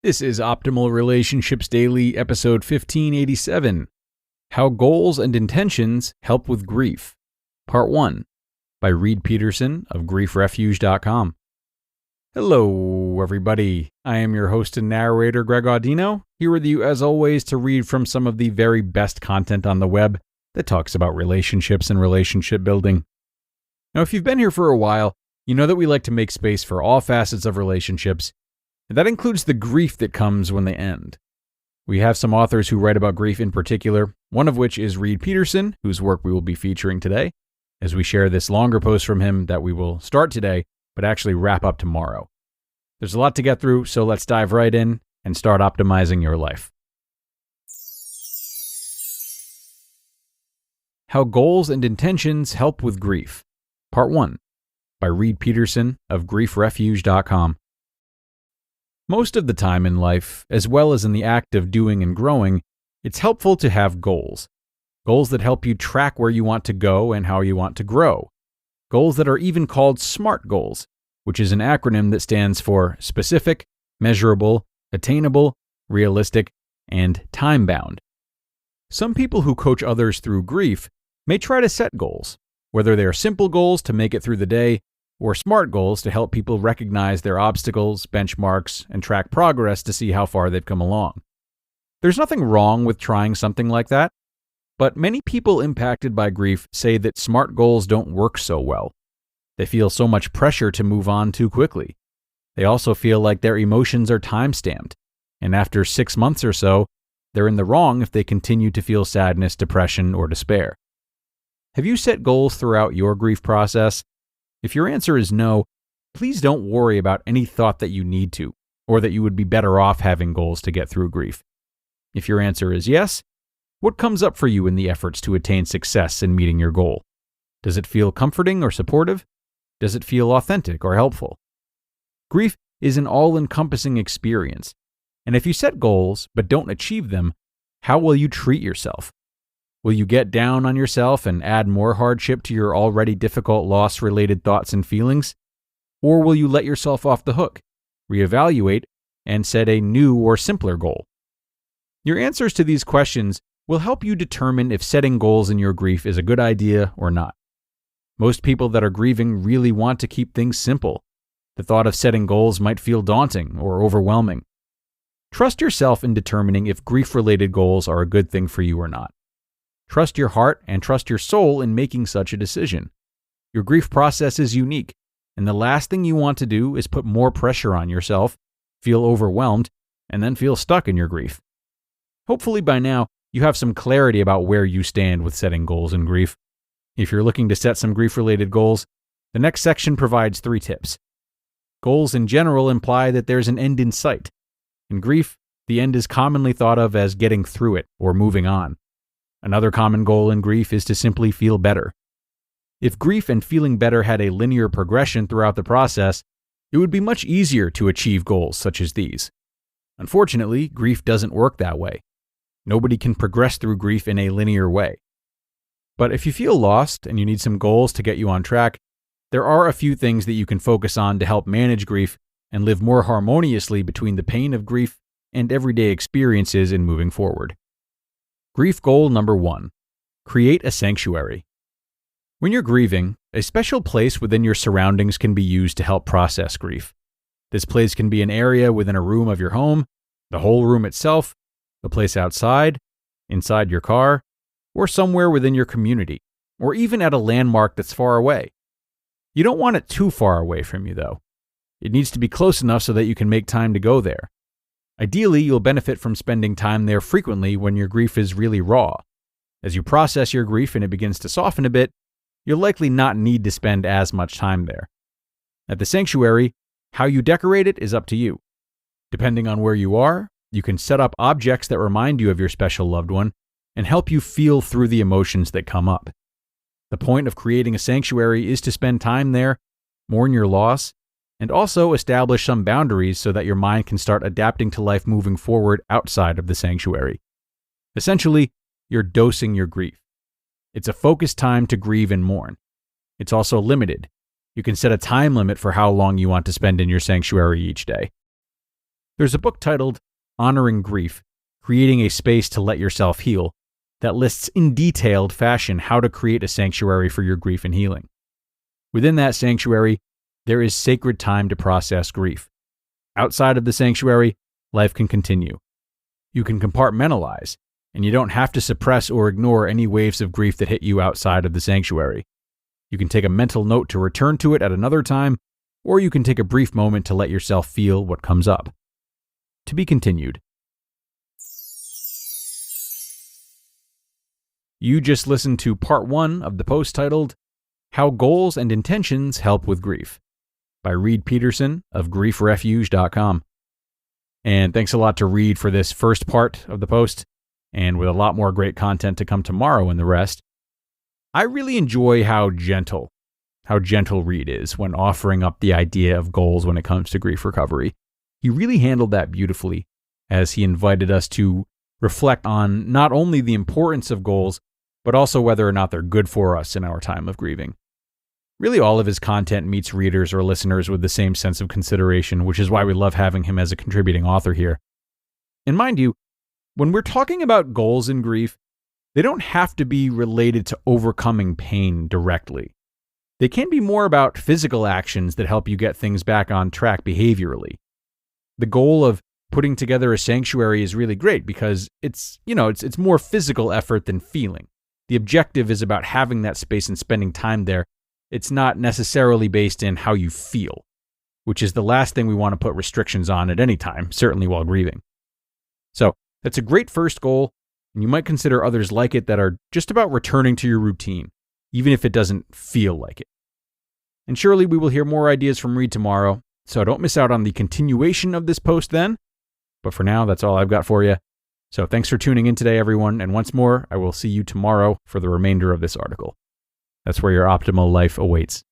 This is Optimal Relationships Daily, episode 1587. How Goals and Intentions Help with Grief, Part 1, by Reid Peterson of griefrefuge.com. Hello, everybody. I am your host and narrator, Greg Audino, here with you as always to read from some of the very best content on the web that talks about relationships and relationship building. Now, if you've been here for a while, you know that we like to make space for all facets of relationships, and that includes the grief that comes when they end. We have some authors who write about grief in particular, one of which is Reid Peterson, whose work we will be featuring today, as we share this longer post from him that we will start today, but actually wrap up tomorrow. There's a lot to get through, so let's dive right in and start optimizing your life. How Goals and Intentions Help with Grief, Part 1, by Reid Peterson of griefrefuge.com. Most of the time in life, as well as in the act of doing and growing, it's helpful to have goals. Goals that help you track where you want to go and how you want to grow. Goals that are even called SMART goals, which is an acronym that stands for specific, measurable, attainable, realistic, and time-bound. Some people who coach others through grief may try to set goals, whether they are simple goals to make it through the day or SMART goals to help people recognize their obstacles, benchmarks, and track progress to see how far they've come along. There's nothing wrong with trying something like that, but many people impacted by grief say that SMART goals don't work so well. They feel so much pressure to move on too quickly. They also feel like their emotions are time-stamped, and after 6 months or so, they're in the wrong if they continue to feel sadness, depression, or despair. Have you set goals throughout your grief process? If your answer is no, please don't worry about any thought that you need to, or that you would be better off having goals to get through grief. If your answer is yes, what comes up for you in the efforts to attain success in meeting your goal? Does it feel comforting or supportive? Does it feel authentic or helpful? Grief is an all-encompassing experience, and if you set goals but don't achieve them, how will you treat yourself? Will you get down on yourself and add more hardship to your already difficult loss-related thoughts and feelings? Or will you let yourself off the hook, reevaluate, and set a new or simpler goal? Your answers to these questions will help you determine if setting goals in your grief is a good idea or not. Most people that are grieving really want to keep things simple. The thought of setting goals might feel daunting or overwhelming. Trust yourself in determining if grief-related goals are a good thing for you or not. Trust your heart and trust your soul in making such a decision. Your grief process is unique, and the last thing you want to do is put more pressure on yourself, feel overwhelmed, and then feel stuck in your grief. Hopefully by now, you have some clarity about where you stand with setting goals in grief. If you're looking to set some grief-related goals, the next section provides 3 tips. Goals in general imply that there's an end in sight. In grief, the end is commonly thought of as getting through it or moving on. Another common goal in grief is to simply feel better. If grief and feeling better had a linear progression throughout the process, it would be much easier to achieve goals such as these. Unfortunately, grief doesn't work that way. Nobody can progress through grief in a linear way. But if you feel lost and you need some goals to get you on track, there are a few things that you can focus on to help manage grief and live more harmoniously between the pain of grief and everyday experiences in moving forward. Grief goal number 1, create a sanctuary. When you're grieving, a special place within your surroundings can be used to help process grief. This place can be an area within a room of your home, the whole room itself, a place outside, inside your car, or somewhere within your community, or even at a landmark that's far away. You don't want it too far away from you, though. It needs to be close enough so that you can make time to go there. Ideally, you'll benefit from spending time there frequently when your grief is really raw. As you process your grief and it begins to soften a bit, you'll likely not need to spend as much time there. At the sanctuary, how you decorate it is up to you. Depending on where you are, you can set up objects that remind you of your special loved one and help you feel through the emotions that come up. The point of creating a sanctuary is to spend time there, mourn your loss, and also establish some boundaries so that your mind can start adapting to life moving forward outside of the sanctuary. Essentially, you're dosing your grief. It's a focused time to grieve and mourn. It's also limited. You can set a time limit for how long you want to spend in your sanctuary each day. There's a book titled Honoring Grief, Creating a Space to Let Yourself Heal, that lists in detailed fashion how to create a sanctuary for your grief and healing. Within that sanctuary, there is sacred time to process grief. Outside of the sanctuary, life can continue. You can compartmentalize, and you don't have to suppress or ignore any waves of grief that hit you outside of the sanctuary. You can take a mental note to return to it at another time, or you can take a brief moment to let yourself feel what comes up. To be continued. You just listened to part 1 of the post titled, How Goals and Intentions Help with Grief, by Reid Peterson of griefrefuge.com. And thanks a lot to Reid for this first part of the post, and with a lot more great content to come tomorrow in the rest. I really enjoy how gentle Reid is when offering up the idea of goals when it comes to grief recovery. He really handled that beautifully as he invited us to reflect on not only the importance of goals, but also whether or not they're good for us in our time of grieving. Really, all of his content meets readers or listeners with the same sense of consideration, which is why we love having him as a contributing author here. And mind you, when we're talking about goals in grief, they don't have to be related to overcoming pain directly. They can be more about physical actions that help you get things back on track behaviorally. The goal of putting together a sanctuary is really great because it's more physical effort than feeling. The objective is about having that space and spending time there. It's not necessarily based in how you feel, which is the last thing we want to put restrictions on at any time, certainly while grieving. So that's a great first goal, and you might consider others like it that are just about returning to your routine, even if it doesn't feel like it. And surely we will hear more ideas from Reid tomorrow, so don't miss out on the continuation of this post then. But for now, that's all I've got for you. So thanks for tuning in today, everyone, and once more, I will see you tomorrow for the remainder of this article. That's where your optimal life awaits.